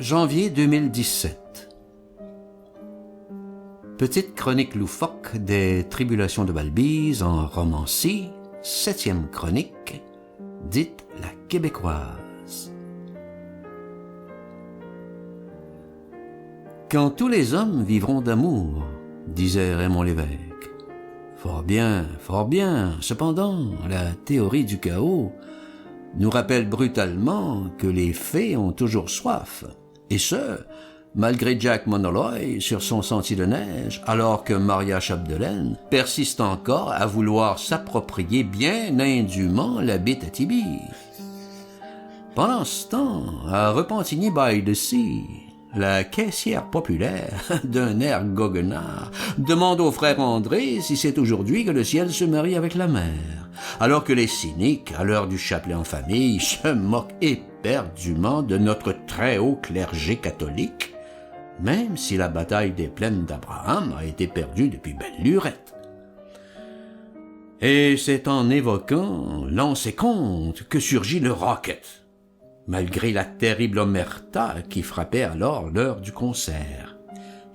janvier 2017. Petite chronique loufoque des tribulations de Balbise en romancie, 7e chronique, dite la québécoise. Quand tous les hommes vivront d'amour, disait Raymond Lévesque. Fort bien, cependant, la théorie du chaos nous rappelle brutalement que les fées ont toujours soif, et ce, malgré Jack Monolloy sur son sentier de neige, alors que Maria Chapdelaine persiste encore à vouloir s'approprier bien indûment la bite à Tibi. Pendant ce temps, à Repentigny-by-the-Sea, la caissière populaire, d'un air goguenard, demande au frère André si c'est aujourd'hui que le ciel se marie avec la mer, alors que les cyniques, à l'heure du chapelet en famille, se moquent éperdument de notre très haut clergé catholique, même si la bataille des plaines d'Abraham a été perdue depuis belle lurette. Et c'est en évoquant l'an et conte que surgit le Rocket, malgré la terrible omerta qui frappait alors l'heure du concert.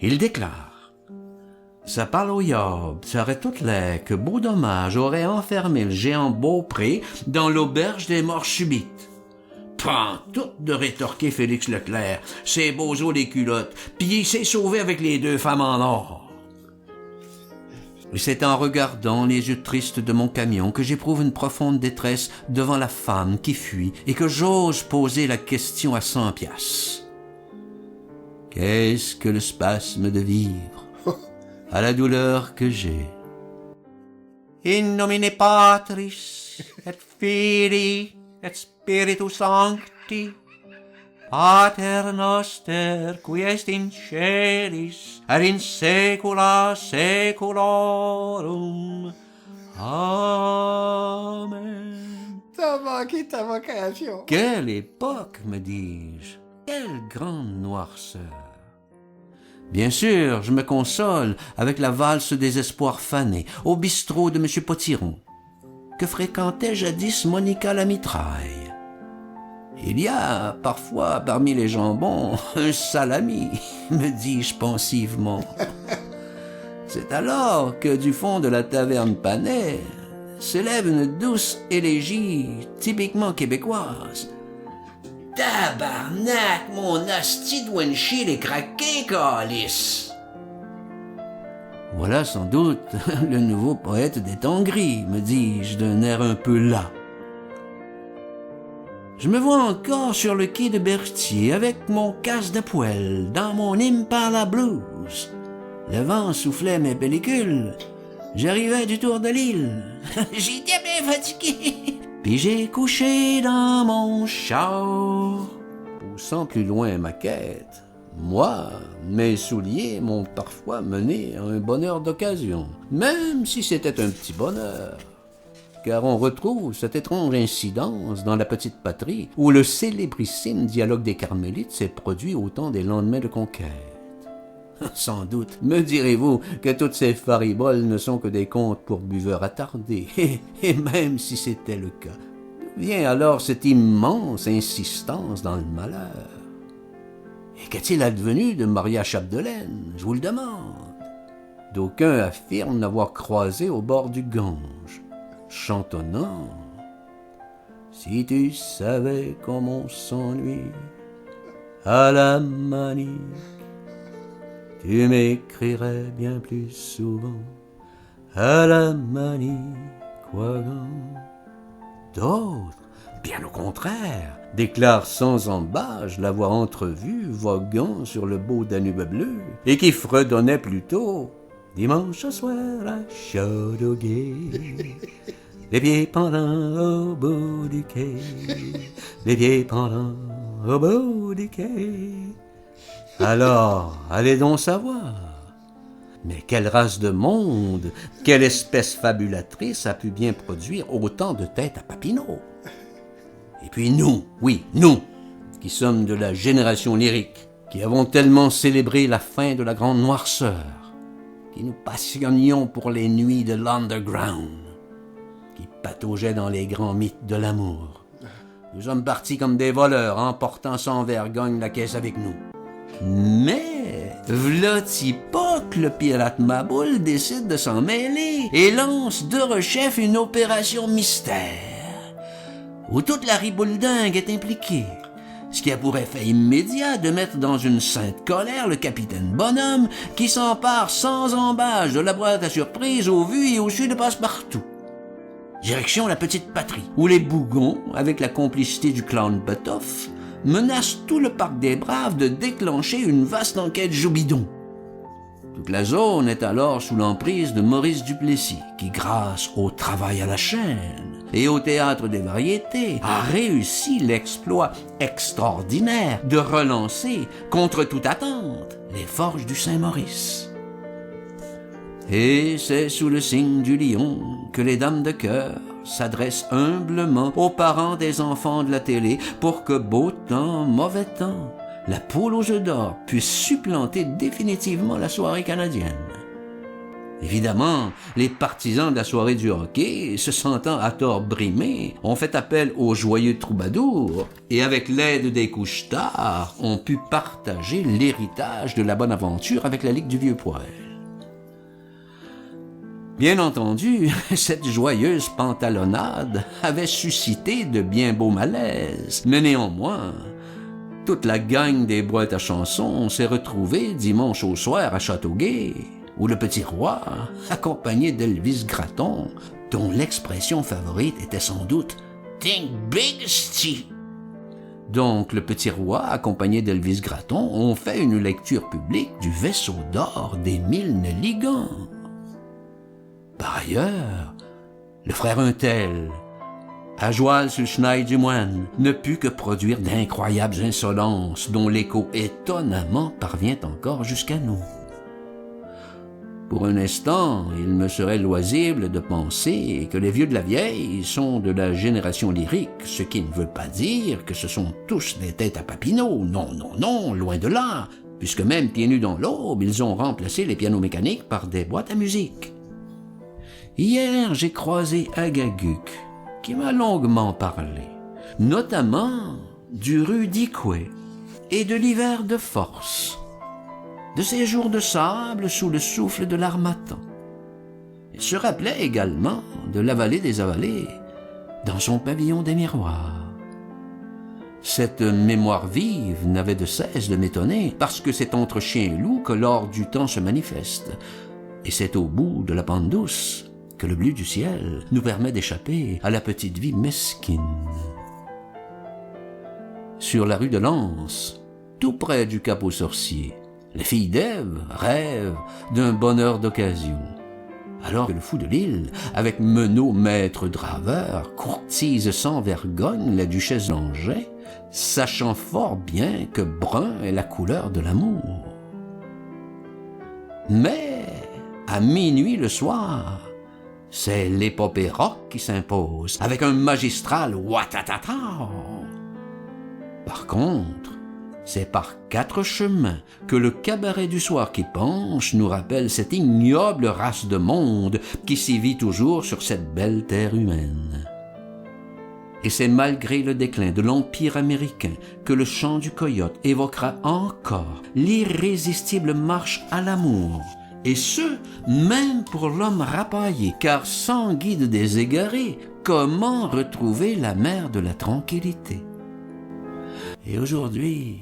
Il déclare « Ça parle au yob, ça aurait tout l'air que Beau Dommage aurait enfermé le géant Beaupré dans l'auberge des morts subites. » Pantoute de rétorquer Félix Leclerc, c'est bozo les culottes, puis il s'est sauvé avec les 2 femmes en or. Et c'est en regardant les yeux tristes de mon camion que j'éprouve une profonde détresse devant la femme qui fuit et que j'ose poser la question à 100 piastres. Qu'est-ce que le spasme de vivre à la douleur que j'ai? In nomine Patris et Filii et Spiritus Sancti, Pater noster, qui est in celis, et in saecula saeculorum. Amen. T'as manqué ta vocation. Quelle époque, me dis-je. Quelle grande noirceur. Bien sûr, je me console avec la valse des espoirs fanés au bistrot de M. Potiron, que fréquentait jadis Monica la mitraille. Il y a parfois parmi les jambons un salami, me dis-je pensivement. C'est alors que du fond de la taverne Panay s'élève une douce élégie typiquement québécoise. Tabarnak, mon asti de windshield est craqué, calice! Voilà sans doute le nouveau poète des temps gris, me dis-je d'un air un peu las. Je me vois encore sur le quai de Berthier avec mon casque de poêle dans mon Impala Blues. Le vent soufflait mes pellicules. J'arrivais du tour de l'île. J'étais bien fatigué. Puis j'ai couché dans mon char. Poussant plus loin ma quête, moi, mes souliers m'ont parfois mené à un bonheur d'occasion, même si c'était un petit bonheur. Car on retrouve cette étrange incidence dans la petite patrie où le célébrissime dialogue des Carmélites s'est produit au temps des lendemains de conquête. Sans doute, me direz-vous que toutes ces fariboles ne sont que des contes pour buveurs attardés. Et même si c'était le cas, d'où vient alors cette immense insistance dans le malheur? Et qu'est-il advenu de Maria Chapdelaine, je vous le demande? D'aucuns affirment l'avoir croisée au bord du Gange, chantonnant « Si tu savais comme on s'ennuie à la manique, tu m'écrirais bien plus souvent à la manique, Ouagan. » D'autres, bien au contraire, déclarent sans embâche l'avoir entrevue voguant sur le beau Danube bleu et qui fredonnait plutôt dimanche soir à Châteauguay. Les pieds pendants au bout du quai, les pieds pendants au bout du quai. Alors, allez donc savoir. Mais quelle race de monde, quelle espèce fabulatrice a pu bien produire autant de têtes à Papineau? Et puis nous, oui, nous, qui sommes de la génération lyrique, qui avons tellement célébré la fin de la grande noirceur, qui nous passionnions pour les nuits de l'underground, qui pataugeaient dans les grands mythes de l'amour. Nous sommes partis comme des voleurs, emportant sans vergogne la caisse avec nous. Mais, v'là-t-il pas que le pirate Maboule décide de s'en mêler et lance de rechef une opération mystère, où toute la ribouledingue est impliquée, ce qui a pour effet immédiat de mettre dans une sainte colère le capitaine Bonhomme qui s'empare sans embâche de la boîte à surprise au vu et au su de Passepartout. Direction la petite patrie, où les Bougons, avec la complicité du clown Butoff, menacent tout le parc des Braves de déclencher une vaste enquête Joubidon. Toute la zone est alors sous l'emprise de Maurice Duplessis, qui, grâce au travail à la chaîne et au théâtre des variétés, a réussi l'exploit extraordinaire de relancer, contre toute attente, les forges du Saint-Maurice. Et c'est sous le signe du lion que les dames de cœur s'adressent humblement aux parents des enfants de la télé pour que beau temps, mauvais temps, la poule aux œufs d'or puisse supplanter définitivement la soirée canadienne. Évidemment, les partisans de la soirée du hockey, se sentant à tort brimés, ont fait appel aux joyeux troubadours et avec l'aide des couche-tard, ont pu partager l'héritage de la bonne aventure avec la Ligue du Vieux Poil. Bien entendu, cette joyeuse pantalonnade avait suscité de bien beaux malaises, mais néanmoins, toute la gang des boîtes à chansons s'est retrouvée dimanche au soir à Châteauguay, où le petit roi, accompagné d'Elvis Gratton, dont l'expression favorite était sans doute « Think big, Steve ». Donc, le petit roi, accompagné d'Elvis Gratton, ont fait une lecture publique du vaisseau d'or des 1000 Nelligans. Par ailleurs, le frère Untel, à Joal sur le Schneid du Moine, ne put que produire d'incroyables insolences dont l'écho étonnamment parvient encore jusqu'à nous. Pour un instant, il me serait loisible de penser que les vieux de la vieille sont de la génération lyrique, ce qui ne veut pas dire que ce sont tous des têtes à Papineau. Non, non, non, loin de là, puisque même pieds nus dans l'aube, ils ont remplacé les pianos mécaniques par des boîtes à musique. Hier, j'ai croisé Agaguc, qui m'a longuement parlé, notamment du Rudikwe et de l'hiver de force, de ces jours de sable sous le souffle de l'harmattan. Il se rappelait également de la vallée des avalées, dans son pavillon des miroirs. Cette mémoire vive n'avait de cesse de m'étonner, parce que c'est entre chien et loup que l'or du temps se manifeste, et c'est au bout de la pente douce que le bleu du ciel nous permet d'échapper à la petite vie mesquine. Sur la rue de Lens, tout près du Cap aux Sorciers, les filles d'Ève rêvent d'un bonheur d'occasion, alors que le fou de Lille, avec Menot maître draveur, courtise sans vergogne la duchesse d'Angers, sachant fort bien que brun est la couleur de l'amour. Mais, à minuit le soir, c'est l'épopée rock qui s'impose, avec un magistral ouatatata. Par contre, c'est par 4 chemins que le cabaret du soir qui penche nous rappelle cette ignoble race de monde qui sévit toujours sur cette belle terre humaine. Et c'est malgré le déclin de l'Empire américain que le chant du coyote évoquera encore l'irrésistible marche à l'amour, et ce, même pour l'homme rapaillé, car sans guide des égarés, comment retrouver la mer de la tranquillité? Et aujourd'hui,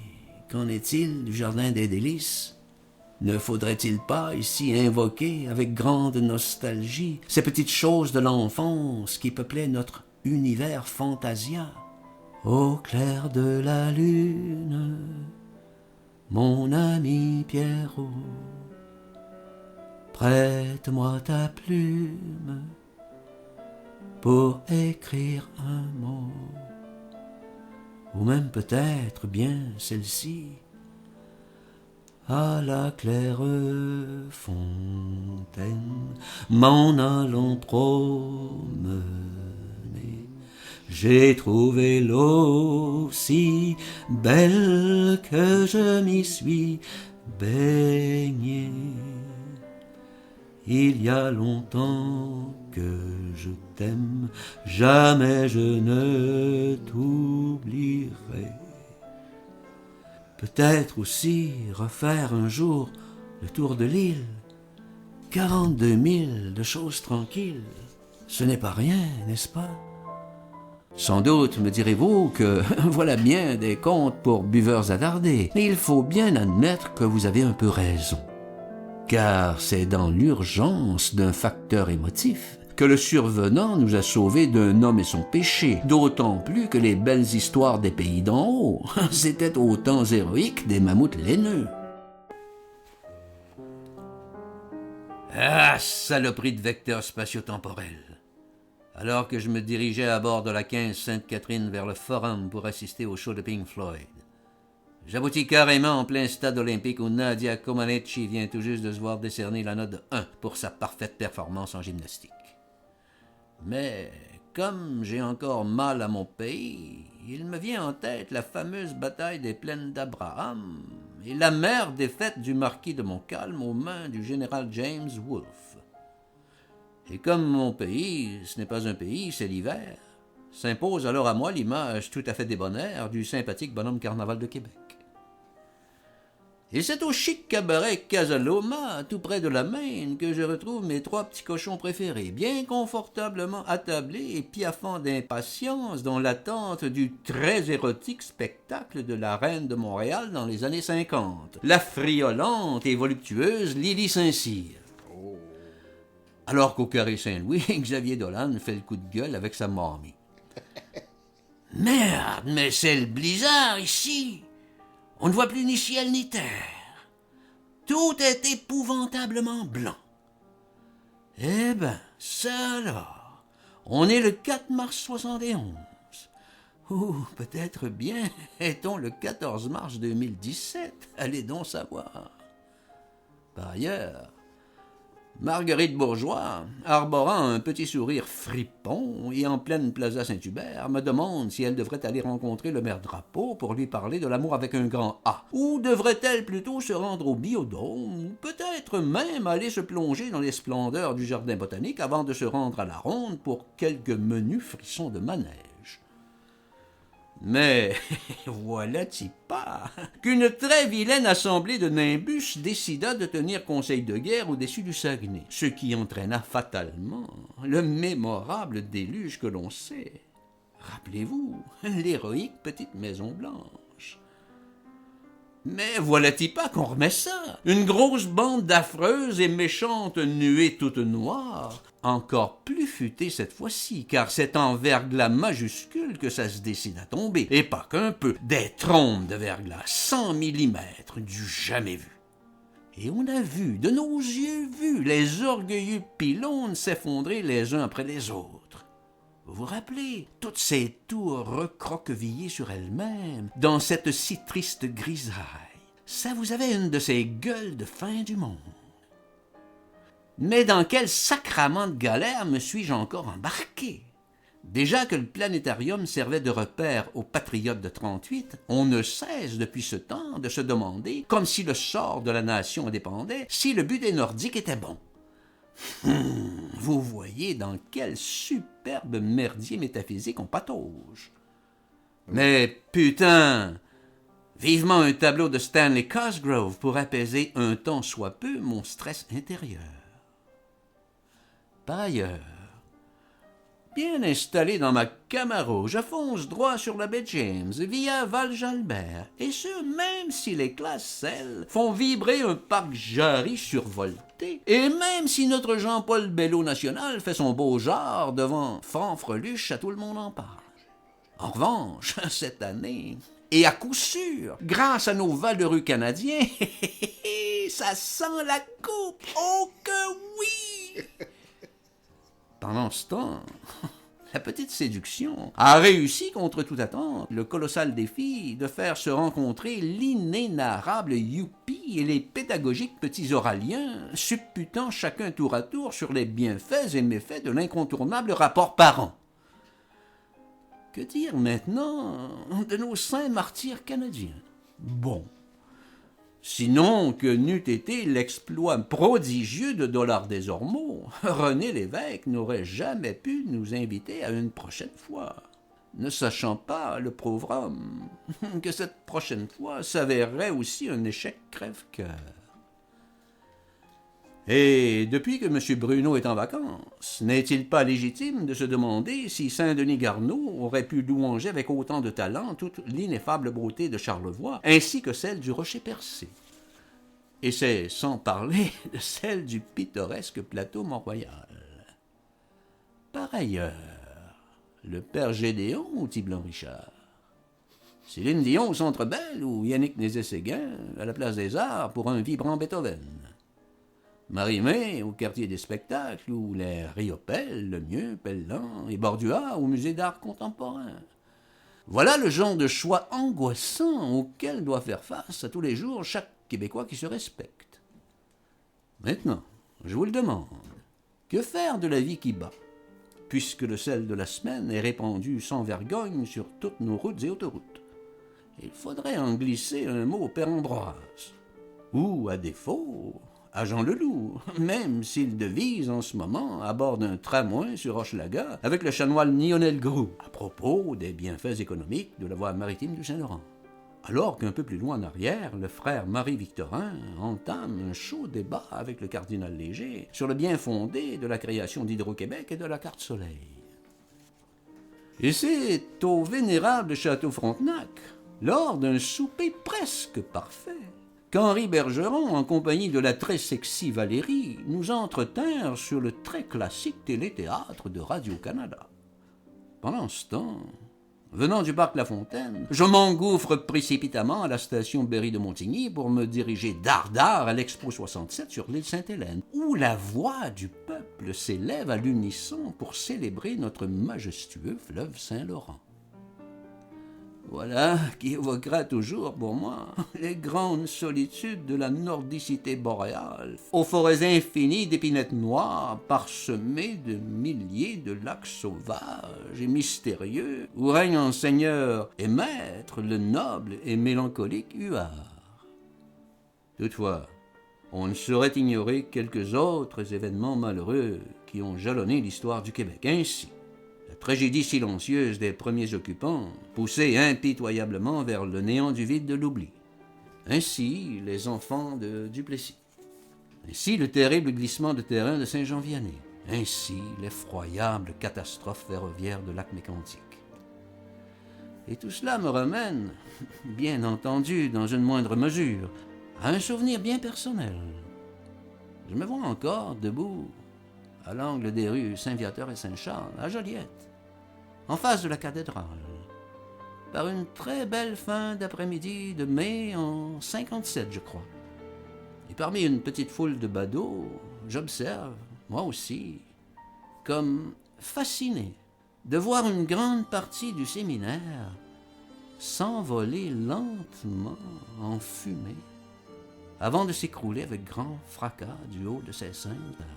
qu'en est-il du jardin des délices? Ne faudrait-il pas ici invoquer avec grande nostalgie ces petites choses de l'enfance qui peuplaient notre univers fantasia? Au clair de la lune, mon ami Pierrot, prête-moi ta plume pour écrire un mot, ou même peut-être bien celle-ci. À la claire fontaine, m'en allant promener, j'ai trouvé l'eau si belle que je m'y suis baigné. Il y a longtemps que je t'aime, jamais je ne t'oublierai. Peut-être aussi refaire un jour le tour de l'île. 42 000 de choses tranquilles. Ce n'est pas rien, n'est-ce pas? Sans doute me direz-vous que voilà bien des contes pour buveurs attardés, mais il faut bien admettre que vous avez un peu raison. Car c'est dans l'urgence d'un facteur émotif que le survenant nous a sauvés d'un homme et son péché, d'autant plus que les belles histoires des pays d'en haut, c'était aux temps héroïques des mammouths laineux. Ah, saloperie de vecteur spatio-temporel! Alors que je me dirigeais à bord de la 15 Sainte-Catherine vers le Forum pour assister au show de Pink Floyd. J'aboutis carrément en plein stade olympique où Nadia Comaneci vient tout juste de se voir décerner la note de 1 pour sa parfaite performance en gymnastique. Mais comme j'ai encore mal à mon pays, il me vient en tête la fameuse bataille des plaines d'Abraham et l'amère défaite du marquis de Montcalm aux mains du général James Wolfe. Et comme mon pays, ce n'est pas un pays, c'est l'hiver, s'impose alors à moi l'image tout à fait débonnaire du sympathique bonhomme Carnaval de Québec. Et c'est au chic cabaret Casaloma, tout près de la Maine, que je retrouve mes 3 petits cochons préférés, bien confortablement attablés et piaffant d'impatience dans l'attente du très érotique spectacle de la reine de Montréal dans les années 50, la friolante et voluptueuse Lily Saint-Cyr. Alors qu'au Carré Saint-Louis, Xavier Dolan fait le coup de gueule avec sa mamie. « Merde, mais c'est le blizzard ici! On ne voit plus ni ciel ni terre. Tout est épouvantablement blanc. » Eh ben, ça alors, on est le 4 mars 71. Ou peut-être bien est-on le 14 mars 2017, allez donc savoir. Par ailleurs, Marguerite Bourgeois, arborant un petit sourire fripon et en pleine plaza Saint-Hubert, me demande si elle devrait aller rencontrer le maire Drapeau pour lui parler de l'amour avec un grand A. Ou devrait-elle plutôt se rendre au Biodôme, ou peut-être même aller se plonger dans les splendeurs du jardin botanique avant de se rendre à la ronde pour quelques menus frissons de manège. Mais voilà-t-il pas qu'une très vilaine assemblée de nimbus décida de tenir conseil de guerre au-dessus du Saguenay, ce qui entraîna fatalement le mémorable déluge que l'on sait. Rappelez-vous, l'héroïque petite Maison Blanche. Mais voilà-t-il pas qu'on remet ça? Une grosse bande d'affreuses et méchantes nuées toutes noires, encore plus futées cette fois-ci, car c'est en verglas majuscule que ça se décide à tomber, et pas qu'un peu, des trompes de verglas 100 millimètres du jamais vu. Et on a vu, de nos yeux vus, les orgueilleux pylônes s'effondrer les uns après les autres. Vous vous rappelez, toutes ces tours recroquevillées sur elles-mêmes, dans cette si triste grisaille, ça vous avait une de ces gueules de fin du monde. Mais dans quel sacrament de galère me suis-je encore embarqué? Déjà que le planétarium servait de repère aux patriotes de 38, on ne cesse depuis ce temps de se demander, comme si le sort de la nation en dépendait, si le but des Nordiques était bon. Vous voyez dans quel superbe merdier métaphysique on patauge. Mais putain, vivement un tableau de Stanley Cosgrove pour apaiser un tant soit peu mon stress intérieur. Par ailleurs, bien installé dans ma Camaro, je fonce droit sur la baie James via Val-Jalbert, et ce, même si les classes, elles, font vibrer un parc jarry survolté, et même si notre Jean-Paul Bello national fait son beau genre devant Fanfreluche, à tout le monde en parle. En revanche, cette année, et à coup sûr, grâce à nos valeureux Canadiens, ça sent la coupe, oh que oui! Pendant ce temps, la petite séduction a réussi contre toute attente le colossal défi de faire se rencontrer l'inénarrable Youpi et les pédagogiques petits oraliens, supputant chacun tour à tour sur les bienfaits et méfaits de l'incontournable rapport parent. Que dire maintenant de nos saints martyrs canadiens? Bon, Sinon que n'eût été l'exploit prodigieux de Dollard des Ormeaux, René Lévesque n'aurait jamais pu nous inviter à une prochaine fois, ne sachant pas, le pauvre homme, que cette prochaine fois s'avérerait aussi un échec crève-cœur. Et depuis que M. Bruneau est en vacances, n'est-il pas légitime de se demander si Saint-Denis Garneau aurait pu louanger avec autant de talent toute l'ineffable beauté de Charlevoix, ainsi que celle du Rocher-Percé? Et c'est sans parler de celle du pittoresque plateau Mont-Royal. Par ailleurs, le père Gédéon ou Tiblan Richard, Céline Dion au Centre Bell ou Yannick Nézet-Séguin à la Place des Arts pour un vibrant Beethoven, Marie-Mé au Quartier des Spectacles ou les Riopelle, Lemieux, Pellan et Bordua au Musée d'Art Contemporain. Voilà le genre de choix angoissant auquel doit faire face à tous les jours chaque Québécois qui se respecte. Maintenant, je vous le demande, que faire de la vie qui bat, puisque le sel de la semaine est répandu sans vergogne sur toutes nos routes et autoroutes? Il faudrait en glisser un mot au père Ambroise, ou, à défaut, à Jean Leloup, même s'il devise en ce moment à bord d'un tramway sur Hochelaga avec le chanoine Lionel Groux, à propos des bienfaits économiques de la voie maritime du Saint-Laurent. Alors qu'un peu plus loin en arrière, le frère Marie-Victorin entame un chaud débat avec le cardinal Léger sur le bien fondé de la création d'Hydro-Québec et de la carte Soleil. Et c'est au vénérable château Frontenac, lors d'un souper presque parfait, qu'Henri Bergeron, en compagnie de la très sexy Valérie, nous entretinrent sur le très classique téléthéâtre de Radio-Canada. Pendant ce temps, venant du parc La Fontaine, je m'engouffre précipitamment à la station Berry de Montigny pour me diriger dardard à l'Expo 67 sur l'île Sainte-Hélène, où la voix du peuple s'élève à l'unisson pour célébrer notre majestueux fleuve Saint-Laurent. Voilà qui évoquera toujours pour moi les grandes solitudes de la nordicité boréale, aux forêts infinies d'épinettes noires, parsemées de milliers de lacs sauvages et mystérieux, où règne en seigneur et maître le noble et mélancolique Huard. Toutefois, on ne saurait ignorer quelques autres événements malheureux qui ont jalonné l'histoire du Québec. Ainsi, la tragédie silencieuse des premiers occupants, poussée impitoyablement vers le néant du vide de l'oubli. Ainsi, les enfants de Duplessis. Ainsi, le terrible glissement de terrain de Saint-Jean-Vianney. Ainsi, l'effroyable catastrophe ferroviaire de Lac-Mégantic. Et tout cela me ramène, bien entendu, dans une moindre mesure, à un souvenir bien personnel. Je me vois encore debout à l'angle des rues Saint-Viateur et Saint-Charles, à Joliette, en face de la cathédrale, par une très belle fin d'après-midi de mai en 57, je crois. Et parmi une petite foule de badauds, j'observe, moi aussi, comme fasciné, de voir une grande partie du séminaire s'envoler lentement en fumée, avant de s'écrouler avec grand fracas du haut de ses 5 étages.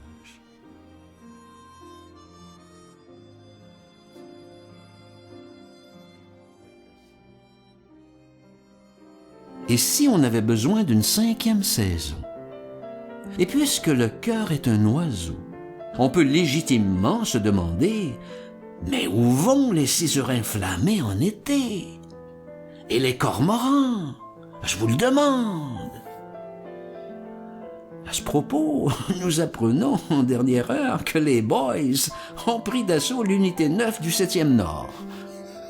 Et si on avait besoin d'une 5e saison? Et puisque le cœur est un oiseau, on peut légitimement se demander, mais où vont les ciserins flammés en été? Et les cormorans? Je vous le demande. À ce propos, nous apprenons en dernière heure que les Boys ont pris d'assaut l'unité 9 du 7e Nord.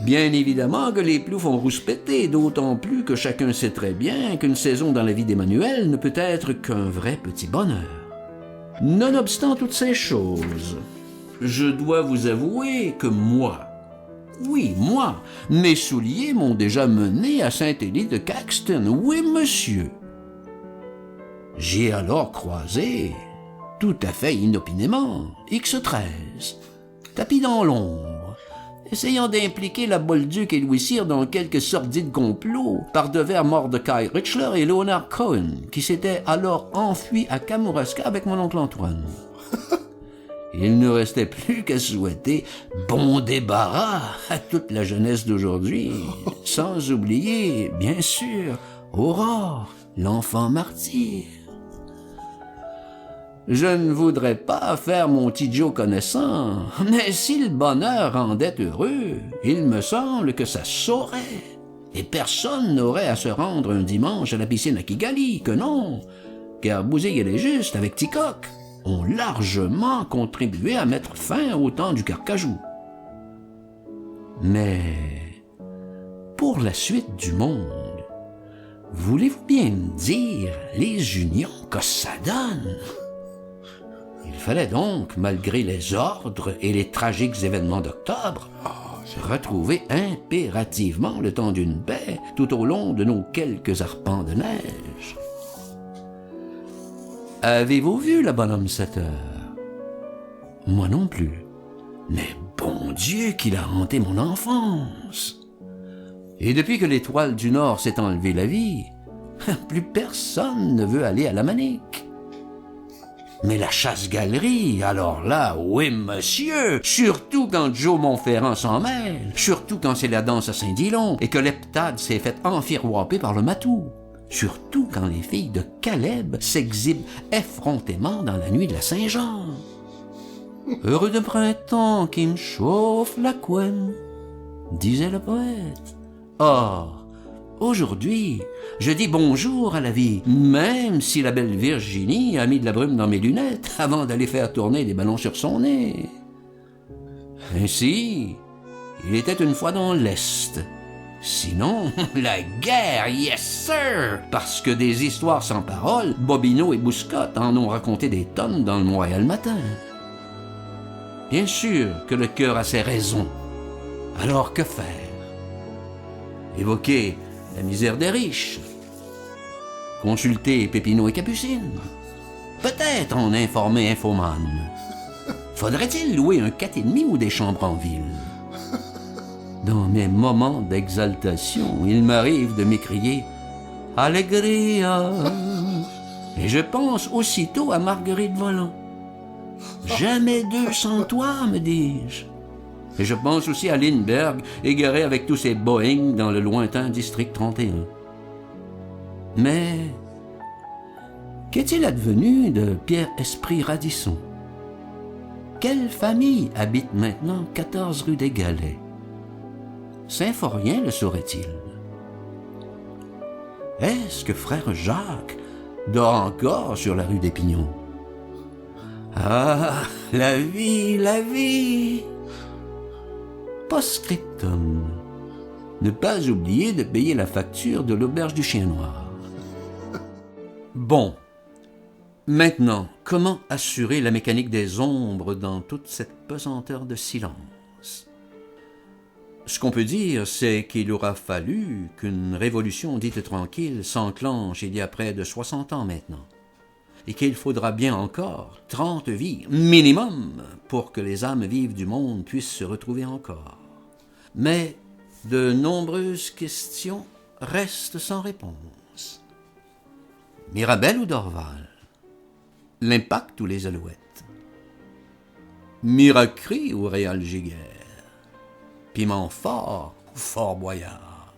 Bien évidemment que les ploufs font rouspéter, d'autant plus que chacun sait très bien qu'une saison dans la vie d'Emmanuel ne peut être qu'un vrai petit bonheur. Nonobstant toutes ces choses, je dois vous avouer que moi, oui, moi, mes souliers m'ont déjà mené à Saint-Élie de Caxton, oui, monsieur. J'y ai alors croisé, tout à fait inopinément, X13, tapis dans l'ombre, essayant d'impliquer la Bolduc et Louis Cyr dans quelques sordides complots par devers Mordecai Richler et Leonard Cohen, qui s'étaient alors enfuis à Kamouraska avec mon oncle Antoine. Il ne restait plus qu'à souhaiter bon débarras à toute la jeunesse d'aujourd'hui, sans oublier, bien sûr, Aurore l'enfant martyr. Je ne voudrais pas faire mon petit Joe connaissant, mais si le bonheur rendait heureux, il me semble que ça saurait. Et personne n'aurait à se rendre un dimanche à la piscine à Kigali, que non, car Bouzille et les Justes, avec Ticoc, ont largement contribué à mettre fin au temps du carcajou. Mais pour la suite du monde, voulez-vous bien me dire les unions que ça donne? Il fallait donc, malgré les ordres et les tragiques événements d'octobre, retrouver impérativement le temps d'une paix tout au long de nos quelques arpents de neige. Avez-vous vu le bonhomme 7 heures? Moi non plus. Mais bon Dieu qu'il a hanté mon enfance! Et depuis que l'étoile du Nord s'est enlevé la vie, plus personne ne veut aller à la Manique. Mais la chasse-galerie, alors là, oui monsieur, surtout quand Joe Montferrand s'en mêle, surtout quand c'est la danse à Saint-Dillon et que l'heptade s'est fait enfiroiper par le matou, surtout quand les filles de Caleb s'exhibent effrontément dans la nuit de la Saint-Jean. Heureux de printemps qui me chauffe la couenne, disait le poète. Or, aujourd'hui, je dis bonjour à la vie, même si la belle Virginie a mis de la brume dans mes lunettes avant d'aller faire tourner des ballons sur son nez. Ainsi, il était une fois dans l'Est. Sinon, la guerre, yes sir! Parce que des histoires sans parole, Bobino et Bouscotte en ont raconté des tonnes dans le Montréal Matin. Bien sûr que le cœur a ses raisons. Alors que faire? Évoquer la misère des riches, consulter Pépinot et Capucine, peut-être en informer Infomane. Faudrait-il louer un 4,5 ou des chambres en ville? Dans mes moments d'exaltation, il m'arrive de m'écrier « Allegria » et je pense aussitôt à Marguerite Volant. « Jamais deux sans toi, me dis-je. » Et je pense aussi à Lindbergh, égaré avec tous ses Boeing dans le lointain district 31. Mais qu'est-il advenu de Pierre-Esprit Radisson? Quelle famille habite maintenant 14 rue des Galets? Symphorien le saurait-il? Est-ce que frère Jacques dort encore sur la rue des Pignons? Ah, la vie, la vie! Post-scriptum. Ne pas oublier de payer la facture de l'auberge du Chien Noir. Bon. Maintenant, comment assurer la mécanique des ombres dans toute cette pesanteur de silence? Ce qu'on peut dire, c'est qu'il aura fallu qu'une révolution dite tranquille s'enclenche il y a près de 60 ans maintenant, et qu'il faudra bien encore 30 vies minimum pour que les âmes vives du monde puissent se retrouver encore. Mais de nombreuses questions restent sans réponse. Mirabel ou Dorval? L'Impact ou les Alouettes? Miracri ou Réal Giguère? Piment fort ou Fort Boyard?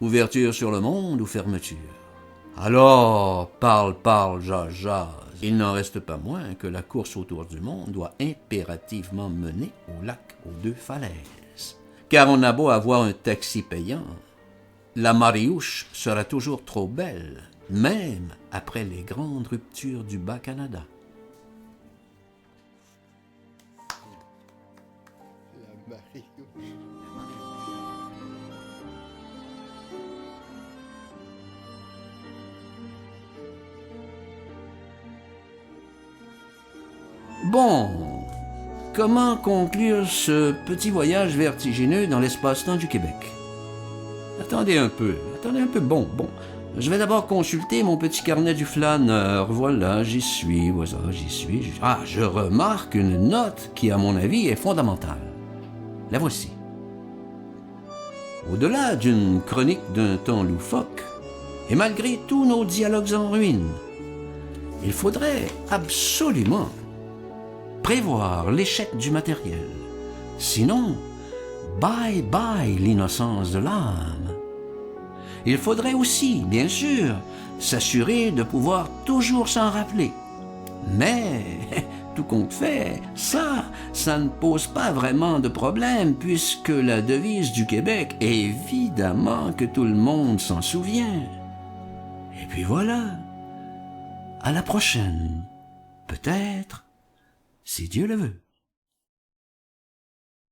Ouverture sur le monde ou fermeture? Alors, parle, jase. Il n'en reste pas moins que la course autour du monde doit impérativement mener au lac aux deux falaises. Car on a beau avoir un taxi payant, la Mariouche sera toujours trop belle, même après les grandes ruptures du Bas-Canada. La Mariouche. Bon, comment conclure ce petit voyage vertigineux dans l'espace-temps du Québec? Attendez un peu, bon. Je vais d'abord consulter mon petit carnet du flâneur. Voilà, j'y suis. Ah, je remarque une note qui, à mon avis, est fondamentale. La voici. Au-delà d'une chronique d'un temps loufoque, et malgré tous nos dialogues en ruine, il faudrait absolument prévoir l'échec du matériel. Sinon, bye bye l'innocence de l'âme. Il faudrait aussi, bien sûr, s'assurer de pouvoir toujours s'en rappeler. Mais, tout compte fait, ça ne pose pas vraiment de problème puisque la devise du Québec, évidemment que tout le monde s'en souvient. Et puis voilà. À la prochaine. Peut-être, si Dieu le veut.